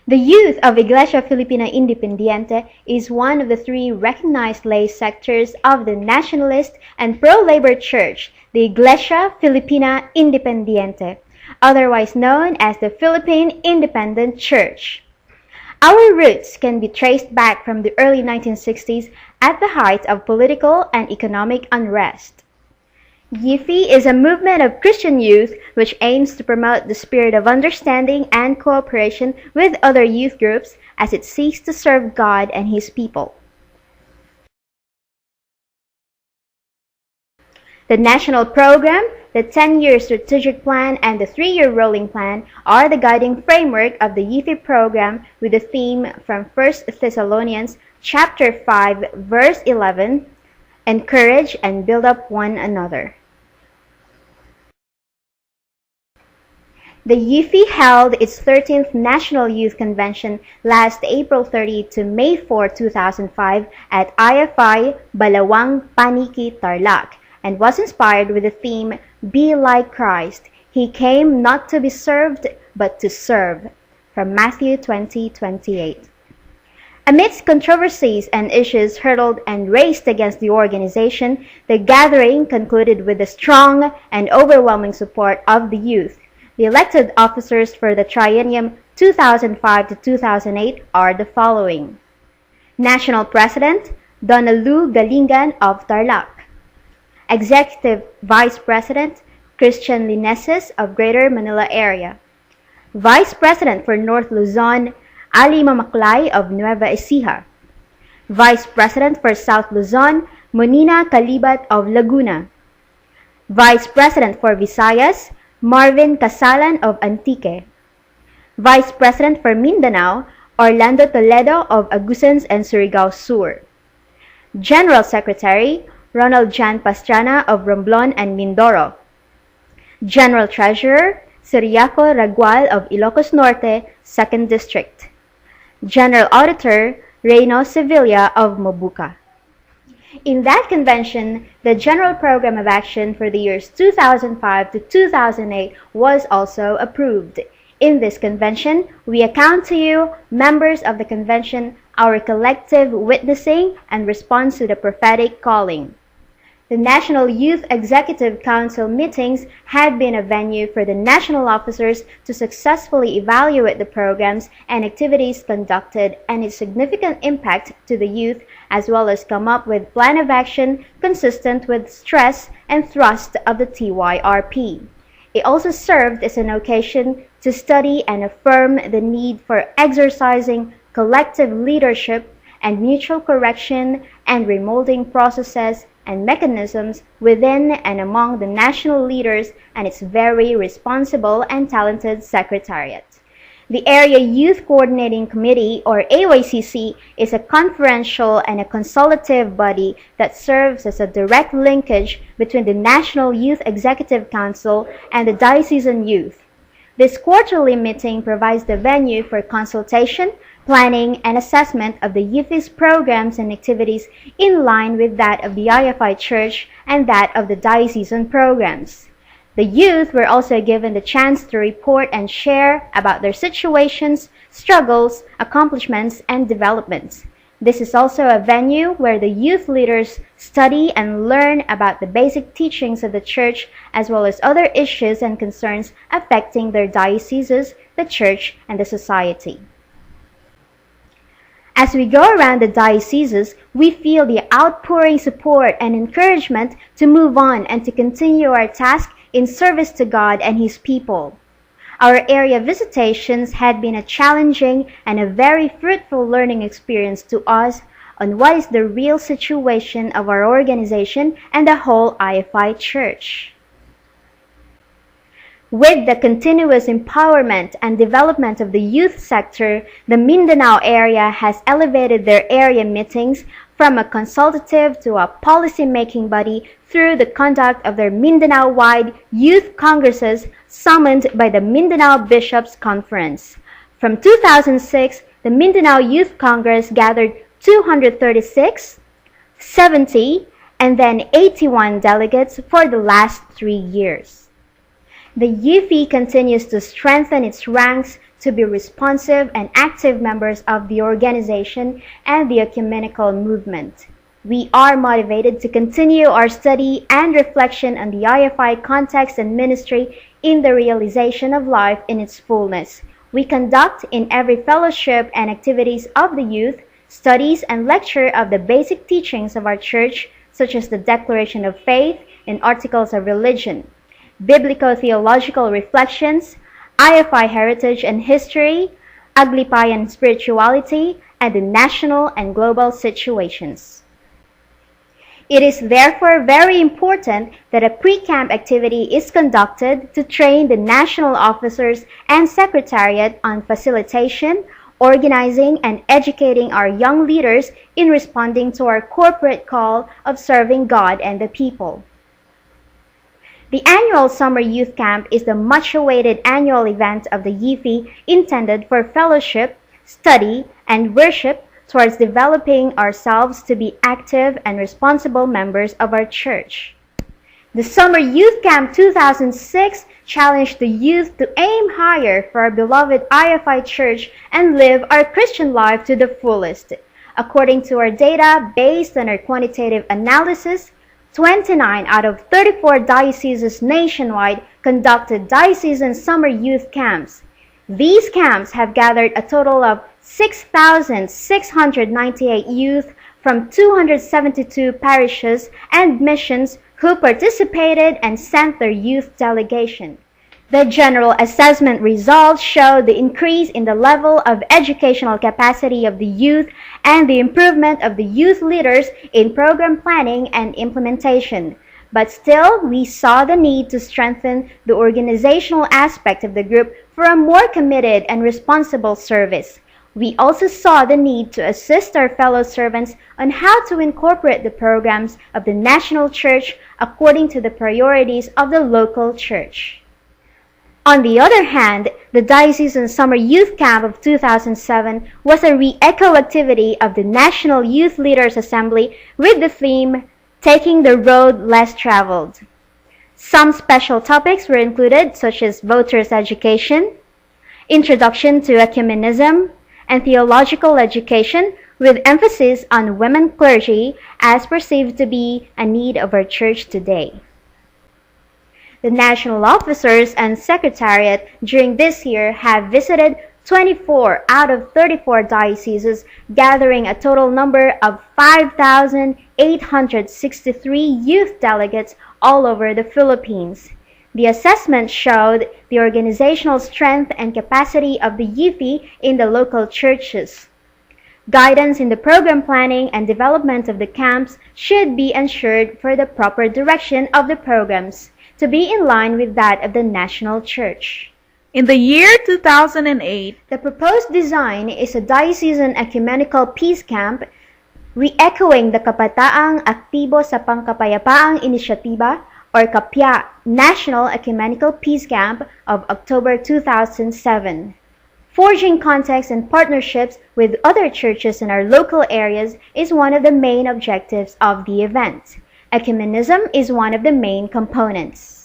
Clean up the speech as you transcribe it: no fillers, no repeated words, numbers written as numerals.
The youth of Iglesia Filipina Independiente is one of the three recognized lay sectors of the nationalist and pro-labor church, the Iglesia Filipina Independiente, otherwise known as the Philippine Independent Church. Our roots can be traced back from the early 1960s at the height of political and economic unrest. YIFI is a movement of Christian youth which aims to promote the spirit of understanding and cooperation with other youth groups as it seeks to serve God and His people. The national program, the 10-year strategic plan, and the 3-year rolling plan are the guiding framework of the YIFI program with the theme from 1 Thessalonians chapter 5, verse 11, encourage and build up one another. The YIFI held its 13th National Youth Convention last April 30 to May 4, 2005 at IFI Balawang Paniki, Tarlac, and was inspired with the theme, Be Like Christ. He came not to be served, but to serve, from Matthew 20:28. Amidst controversies and issues hurled and raised against the organization, the gathering concluded with the strong and overwhelming support of the youth. The elected officers for the triennium 2005 to 2008 are the following. National President, Donalu Galingan of Tarlac. Executive Vice President, Christian Lineses of Greater Manila Area. Vice President for North Luzon, Ali Mamaklay of Nueva Ecija. Vice President for South Luzon, Monina Kalibat of Laguna. Vice President for Visayas, Marvin Casalan of Antique. Vice President for Mindanao, Orlando Toledo of Agusens and Surigao Sur. General Secretary, Ronald Jan Pastrana of Romblon and Mindoro. General Treasurer, Ciriaco Ragual of Ilocos Norte, 2nd District. General Auditor, Reyno Sevilla of Mobuca. In that convention, the General Program of Action for the years 2005 to 2008 was also approved. In this convention, we account to you, members of the convention, our collective witnessing and response to the prophetic calling. The National Youth Executive Council meetings had been a venue for the national officers to successfully evaluate the programs and activities conducted and its significant impact to the youth, as well as come up with a plan of action consistent with stress and thrust of the TYRP. It also served as an occasion to study and affirm the need for exercising collective leadership and mutual correction and remolding processes and mechanisms within and among the national leaders and its very responsible and talented secretariat. The Area Youth Coordinating Committee, or AYCC, is a conferential and a consultative body that serves as a direct linkage between the National Youth Executive Council and the diocesan youth. This quarterly meeting provides the venue for consultation, planning, and assessment of the YIFI's programs and activities in line with that of the IFI Church and that of the diocesan programs. The youth were also given the chance to report and share about their situations, struggles, accomplishments, and developments. This is also a venue where the youth leaders study and learn about the basic teachings of the church as well as other issues and concerns affecting their dioceses, the church, and the society. As we go around the dioceses, we feel the outpouring support and encouragement to move on and to continue our task in service to God and His people. Our area visitations had been a challenging and a very fruitful learning experience to us on what is the real situation of our organization and the whole IFI Church. With the continuous empowerment and development of the youth sector, the Mindanao area has elevated their area meetings from a consultative to a policy-making body through the conduct of their Mindanao-wide youth congresses summoned by the Mindanao Bishops' Conference. From 2006, the Mindanao Youth Congress gathered 236, 70, and then 81 delegates for the last 3 years. The YIFI continues to strengthen its ranks to be responsive and active members of the organization and the ecumenical movement. We are motivated to continue our study and reflection on the IFI context and ministry in the realization of life in its fullness. We conduct in every fellowship and activities of the youth studies and lecture of the basic teachings of our church, such as the Declaration of Faith and Articles of Religion, biblico-theological reflections, IFI heritage and history, Aglipayan spirituality, and the national and global situations. It is therefore very important that a pre-camp activity is conducted to train the national officers and secretariat on facilitation, organizing, and educating our young leaders in responding to our corporate call of serving God and the people. The annual Summer Youth Camp is the much-awaited annual event of the YIFI intended for fellowship, study, and worship towards developing ourselves to be active and responsible members of our church. The Summer Youth Camp 2006 challenged the youth to aim higher for our beloved IFI Church and live our Christian life to the fullest. According to our data, based on our quantitative analysis, 29 out of 34 dioceses nationwide conducted diocesan summer youth camps. These camps have gathered a total of 6,698 youth from 272 parishes and missions who participated and sent their youth delegation. The general assessment results show the increase in the level of educational capacity of the youth and the improvement of the youth leaders in program planning and implementation. But still, we saw the need to strengthen the organizational aspect of the group for a more committed and responsible service. We also saw the need to assist our fellow servants on how to incorporate the programs of the national church according to the priorities of the local church. On the other hand, the Diocesan Summer Youth Camp of 2007 was a re-echo activity of the National Youth Leaders Assembly with the theme, Taking the Road Less Traveled. Some special topics were included, such as voters' education, introduction to ecumenism, and theological education with emphasis on women clergy as perceived to be a need of our church today. The national officers and secretariat during this year have visited 24 out of 34 dioceses, gathering a total number of 5,863 youth delegates all over the Philippines. The assessment showed the organizational strength and capacity of the YIFI in the local churches. Guidance in the program planning and development of the camps should be ensured for the proper direction of the programs to be in line with that of the national church. In the year 2008, the proposed design is a diocesan ecumenical peace camp re-echoing the Kapataang Aktibo sa Pangkapayapaang Inisyatiba or KAPYA National Ecumenical Peace Camp of October 2007. Forging contacts and partnerships with other churches in our local areas is one of the main objectives of the event. Ecumenism is one of the main components.